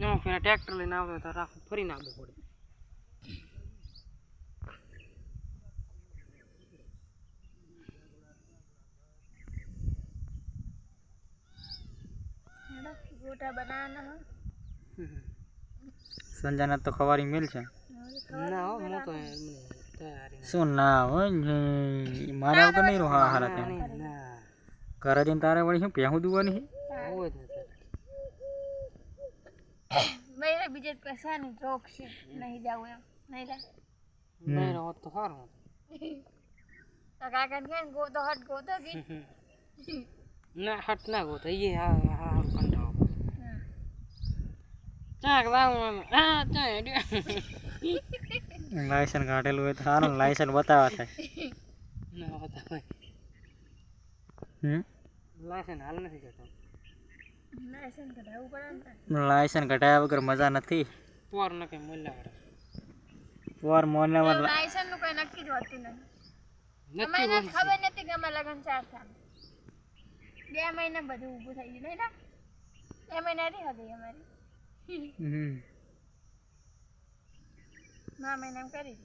જો ફેર ટ્રેક્ટર લઈને આવે તો રાખ ફરી નાખવું પડે. गोटा बनाना है संजना तो खवारी मिल छे ના હો મો તો તૈયારી શું ના હોય મારે વગર નહીં રહો હારા ત્યાં ના ઘરે જઈને તારે વળી શું પહેવું દુવાની હોય જ ને मेरे बीजे पैसा नहीं जोक से नहीं जाऊँ नहीं ला નહીં રહો તો સારું तो क्या करके गो तो हट गो तो की ના હટ ના ગો તો એ હા કંટાળો ચાક લાવું હા ચાય લાયસન કાઢેલું હોય તો સારું લાયસન બતાવવા થાય ના હોતા હોય લાયસન હાલ નથી જતો लाइसेंस कटाऊ पड़ा લાયસન કઢાયા વગર મજા નથી પોર ન કે મોલ્લા પોર મોને ना लाइसेंस નું કઈ નક્કી જ હોતું નથી મને ખબર નથી કે અમે લગન 4 થાય 2 મહિના બધું ઊભું થઈ ગયું નહીં ના 2 મહિના રહી હતી અમારી 9 મહિના કરી